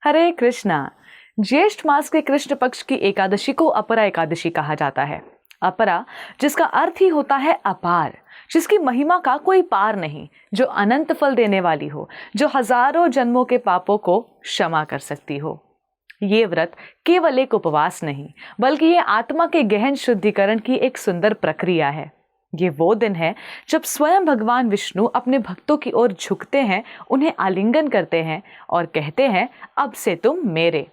हरे कृष्णा। ज्येष्ठ मास के कृष्ण पक्ष की एकादशी को अपरा एकादशी कहा जाता है। अपरा जिसका अर्थ ही होता है अपार, जिसकी महिमा का कोई पार नहीं, जो अनंत फल देने वाली हो, जो हजारों जन्मों के पापों को क्षमा कर सकती हो। ये व्रत केवल एक उपवास नहीं, बल्कि ये आत्मा के गहन शुद्धिकरण की एक सुंदर प्रक्रिया है। ये वो दिन है जब स्वयं भगवान विष्णु अपने भक्तों की ओर झुकते हैं, उन्हें आलिंगन करते हैं और कहते हैं, अब से तुम मेरे।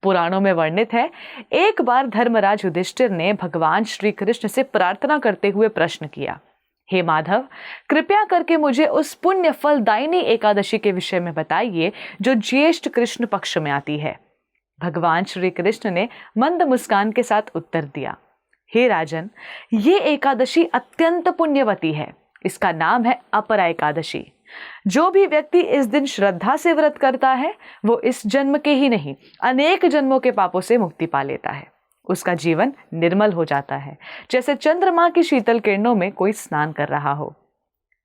पुराणों में वर्णित है, एक बार धर्मराज युधिष्ठिर ने भगवान श्री कृष्ण से प्रार्थना करते हुए प्रश्न किया, हे माधव, कृपया करके मुझे उस पुण्य फलदायिनी एकादशी के विषय में बताइए जो ज्येष्ठ कृष्ण पक्ष में आती है। भगवान श्री कृष्ण ने मंद मुस्कान के साथ उत्तर दिया, हे राजन, ये एकादशी अत्यंत पुण्यवती है। इसका नाम है अपरा एकादशी। जो भी व्यक्ति इस दिन श्रद्धा से व्रत करता है, वो इस जन्म के ही नहीं, अनेक जन्मों के पापों से मुक्ति पा लेता है। उसका जीवन निर्मल हो जाता है, जैसे चंद्रमा की शीतल किरणों में कोई स्नान कर रहा हो।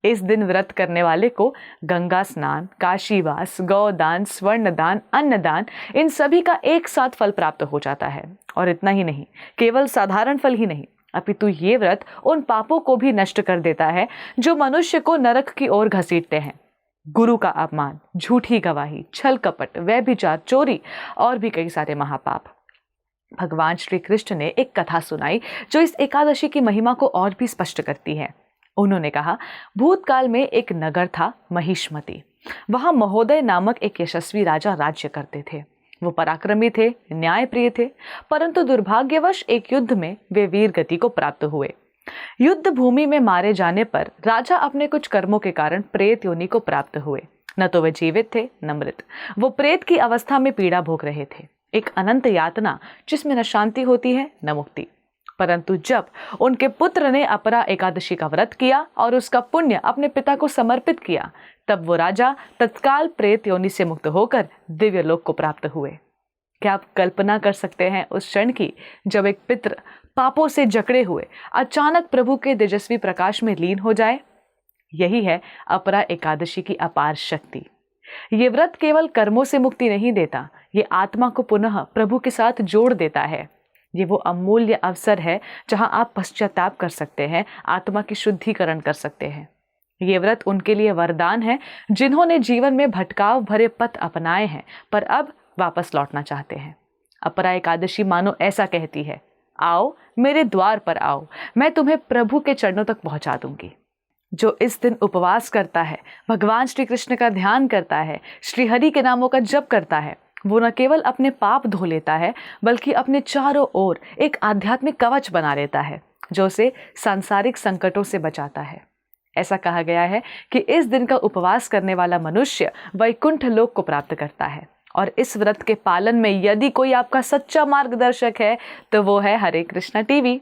इस दिन व्रत करने वाले को गंगा स्नान, काशीवास, गौदान, स्वर्णदान, अन्नदान, इन सभी का एक साथ फल प्राप्त हो जाता है। और इतना ही नहीं, केवल साधारण फल ही नहीं, अपितु ये व्रत उन पापों को भी नष्ट कर देता है जो मनुष्य को नरक की ओर घसीटते हैं। गुरु का अपमान, झूठी गवाही, छल कपट, व्यभिचार, चोरी और भी कई सारे महापाप। भगवान श्री कृष्ण ने एक कथा सुनाई जो इस एकादशी की महिमा को और भी स्पष्ट करती है। उन्होंने कहा, भूतकाल में एक नगर था महिष्मति। वहां महोदय नामक एक यशस्वी राजा राज्य करते थे। वो पराक्रमी थे, न्यायप्रिय थे, परंतु दुर्भाग्यवश एक युद्ध में वे वीर गति को प्राप्त हुए। युद्ध भूमि में मारे जाने पर राजा अपने कुछ कर्मों के कारण प्रेत योनि को प्राप्त हुए। न तो वे जीवित थे न मृत, वो प्रेत की अवस्था में पीड़ा भोग रहे थे, एक अनंत यातना जिसमें न शांति होती है न मुक्ति। परंतु जब उनके पुत्र ने अपरा एकादशी का व्रत किया और उसका पुण्य अपने पिता को समर्पित किया, तब वो राजा तत्काल प्रेत योनि से मुक्त होकर दिव्य लोक को प्राप्त हुए। क्या आप कल्पना कर सकते हैं उस क्षण की जब एक पितर पापों से जकड़े हुए अचानक प्रभु के तेजस्वी प्रकाश में लीन हो जाए? यही है अपरा एकादशी की अपार शक्ति। ये व्रत केवल कर्मों से मुक्ति नहीं देता, ये आत्मा को पुनः प्रभु के साथ जोड़ देता है। ये वो अमूल्य अवसर है जहां आप पश्चाताप कर सकते हैं, आत्मा की शुद्धिकरण कर सकते हैं। ये व्रत उनके लिए वरदान है जिन्होंने जीवन में भटकाव भरे पथ अपनाए हैं पर अब वापस लौटना चाहते हैं। अपरा एकादशी मानो ऐसा कहती है, आओ मेरे द्वार पर आओ, मैं तुम्हें प्रभु के चरणों तक पहुंचा दूंगी। जो इस दिन उपवास करता है, भगवान श्री कृष्ण का ध्यान करता है, श्री हरि के नामों का जप करता है, वो न केवल अपने पाप धो लेता है बल्कि अपने चारों ओर एक आध्यात्मिक कवच बना लेता है जो उसे सांसारिक संकटों से बचाता है। ऐसा कहा गया है कि इस दिन का उपवास करने वाला मनुष्य वैकुंठ लोक को प्राप्त करता है। और इस व्रत के पालन में यदि कोई आपका सच्चा मार्गदर्शक है तो वो है हरे कृष्णा टीवी,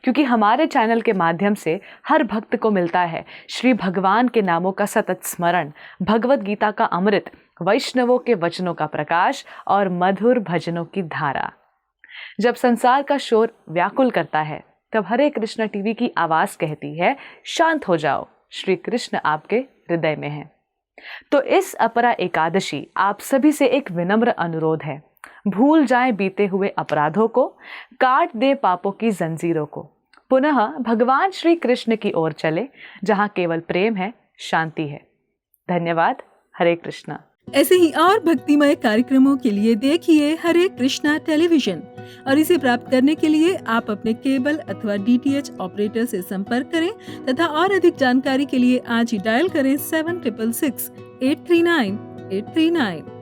क्योंकि हमारे चैनल के माध्यम से हर भक्त को मिलता है श्री भगवान के नामों का सतत स्मरण, भगवत गीता का अमृत, वैष्णवों के वचनों का प्रकाश और मधुर भजनों की धारा। जब संसार का शोर व्याकुल करता है तब हरे कृष्णा टीवी की आवाज कहती है, शांत हो जाओ, श्री कृष्ण आपके हृदय में है। तो इस अपरा एकादशी आप सभी से एक विनम्र अनुरोध है, भूल जाएं बीते हुए अपराधों को, काट दे पापों की जंजीरों को, पुनः भगवान श्री कृष्ण की ओर चले जहां केवल प्रेम है, शांति है। धन्यवाद। हरे कृष्णा। ऐसे ही और भक्तिमय कार्यक्रमों के लिए देखिए हरे कृष्णा टेलीविजन और इसे प्राप्त करने के लिए आप अपने केबल अथवा DTH ऑपरेटर से संपर्क करें तथा और अधिक जानकारी के लिए आज ही डायल करें 7666 839 839।